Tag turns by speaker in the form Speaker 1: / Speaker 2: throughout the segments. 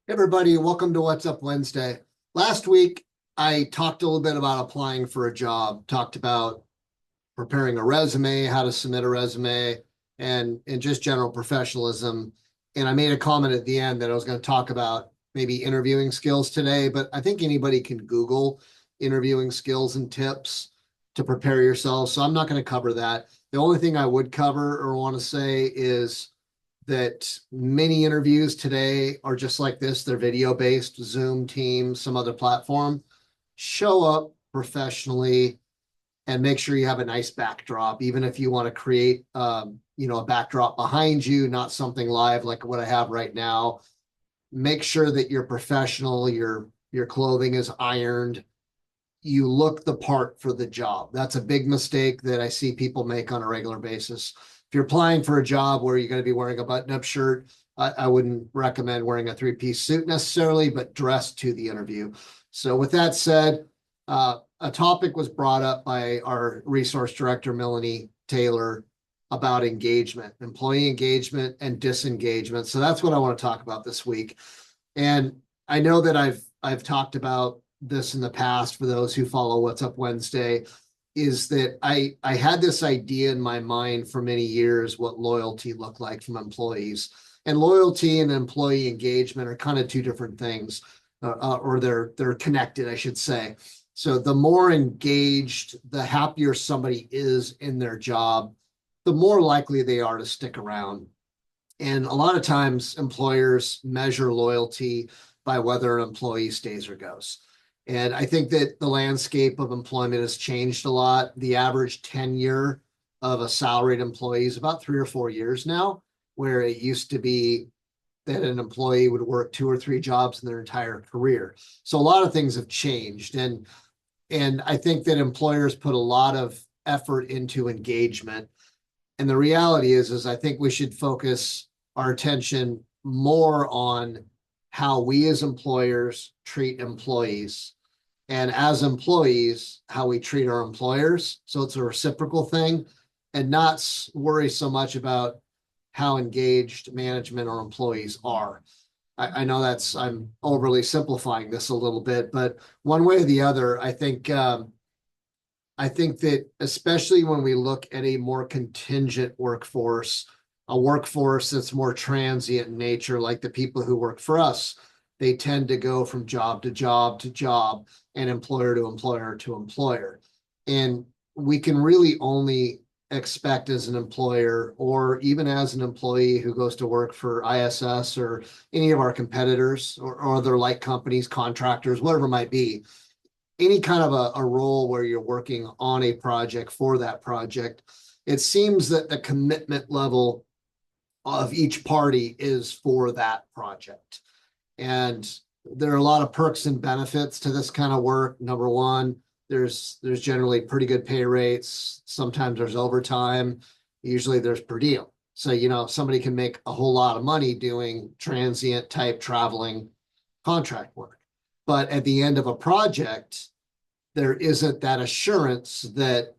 Speaker 1: Everybody, welcome to What's Up Wednesday. Last week, I talked a little bit about applying for a job, talked about preparing a resume, how to submit a resume, and just general professionalism. And I made a comment at the end that I was going to talk about maybe interviewing skills today, but I think anybody can Google interviewing skills and tips to prepare yourself. So I'm not going to cover that. The only thing I would cover or want to say is that many interviews today are just like this. They're video based, Zoom, Teams, some other platform. Show up professionally and make sure you have a nice backdrop, even if you want to create, a backdrop behind you, not something live like what I have right now. Make sure that you're professional, your clothing is ironed, you look the part for the job. That's a big mistake that I see people make on a regular basis. If you're applying for a job where you're going to be wearing a button-up shirt, I wouldn't recommend wearing a three-piece suit necessarily, but dress to the interview. So with that said, a topic was brought up by our resource director, Melanie Taylor, about engagement, employee engagement and disengagement. So that's what I want to talk about this week. And I know that I've talked about this in the past for those who follow What's Up Wednesday, is that I had this idea in my mind for many years what loyalty looked like from employees. And loyalty and employee engagement are kind of two different things, or they're connected, I should say. So the more engaged, the happier somebody is in their job, the more likely they are to stick around. And a lot of times employers measure loyalty by whether an employee stays or goes. And I think that the landscape of employment has changed a lot. The average tenure of a salaried employee is about 3 or 4 years now, where it used to be that an employee would work 2 or 3 jobs in their entire career. So a lot of things have changed. And I think that employers put a lot of effort into engagement. And the reality is I think we should focus our attention more on how we as employers treat employees, and as employees, how we treat our employers. So it's a reciprocal thing, and not worry so much about how engaged management or employees are. I know I'm overly simplifying this a little bit, but one way or the other, I think that especially when we look at a more contingent workforce, a workforce that's more transient in nature, like the people who work for us, they tend to go from job to job to job and employer to employer to employer. And we can really only expect as an employer, or even as an employee who goes to work for ISS or any of our competitors or other like companies, contractors, whatever it might be, any kind of a role where you're working on a project for that project, it seems that the commitment level of each party is for that project. And there are a lot of perks and benefits to this kind of work. Number one, there's generally pretty good pay rates. Sometimes there's overtime. Usually there's per diem. So, somebody can make a whole lot of money doing transient type traveling contract work. But at the end of a project, there isn't that assurance that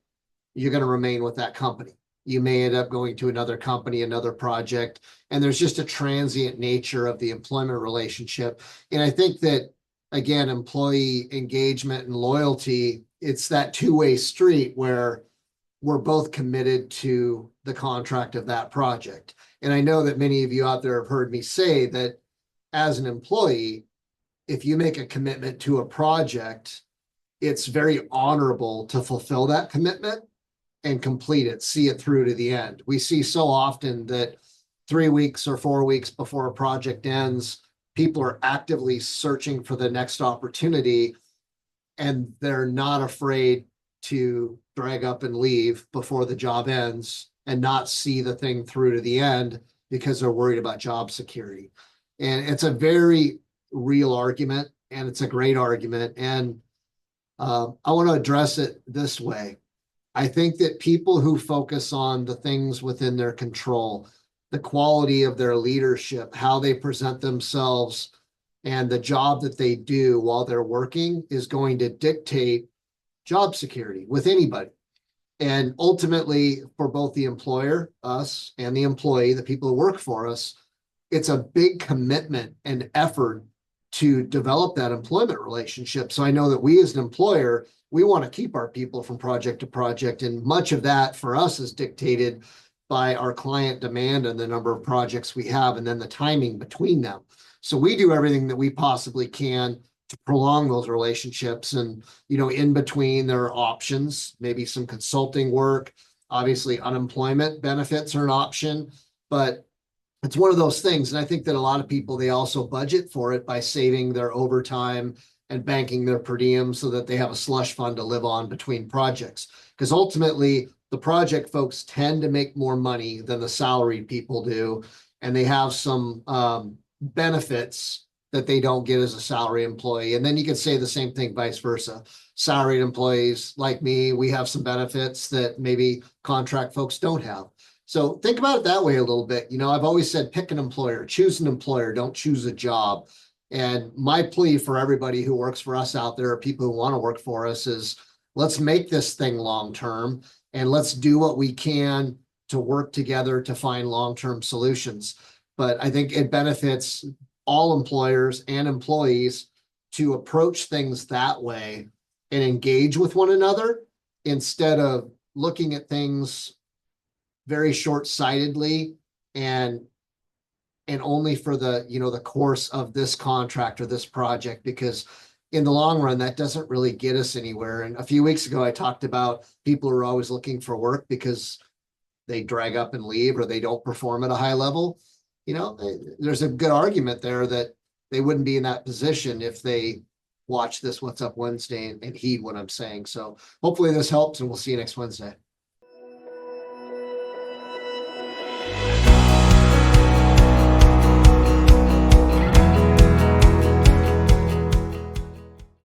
Speaker 1: you're going to remain with that company. You may end up going to another company, another project, and there's just a transient nature of the employment relationship. And I think that, again, employee engagement and loyalty, it's that two-way street where we're both committed to the contract of that project. And I know that many of you out there have heard me say that as an employee, if you make a commitment to a project, it's very honorable to fulfill that commitment and complete it, see it through to the end. We see so often that 3 weeks or 4 weeks before a project ends, people are actively searching for the next opportunity, and they're not afraid to drag up and leave before the job ends and not see the thing through to the end because they're worried about job security. And it's a very real argument, and it's a great argument. And I want to address it this way. I think that people who focus on the things within their control, the quality of their leadership, how they present themselves, and the job that they do while they're working is going to dictate job security with anybody. And ultimately, for both the employer, us, and the employee, the people who work for us, it's a big commitment and effort to develop that employment relationship. So I know that we as an employer, we want to keep our people from project to project. And much of that for us is dictated by our client demand and the number of projects we have, and then the timing between them. So we do everything that we possibly can to prolong those relationships. And, in between there are options, maybe some consulting work. Obviously, unemployment benefits are an option, but it's one of those things. And I think that a lot of people, they also budget for it by saving their overtime and banking their per diem so that they have a slush fund to live on between projects. Because ultimately, the project folks tend to make more money than the salaried people do. And they have some benefits that they don't get as a salary employee. And then you could say the same thing vice versa. Salaried employees like me, we have some benefits that maybe contract folks don't have. So think about it that way a little bit. I've always said, pick an employer, choose an employer, don't choose a job. And my plea for everybody who works for us out there, or people who want to work for us, is let's make this thing long-term, and let's do what we can to work together to find long-term solutions. But I think it benefits all employers and employees to approach things that way and engage with one another instead of looking at things very short-sightedly and only for the course of this contract or this project, because in the long run, that doesn't really get us anywhere. And a few weeks ago, I talked about people who are always looking for work because they drag up and leave or they don't perform at a high level. There's a good argument there that they wouldn't be in that position if they watch this What's Up Wednesday and heed what I'm saying. So hopefully this helps, and we'll see you next Wednesday.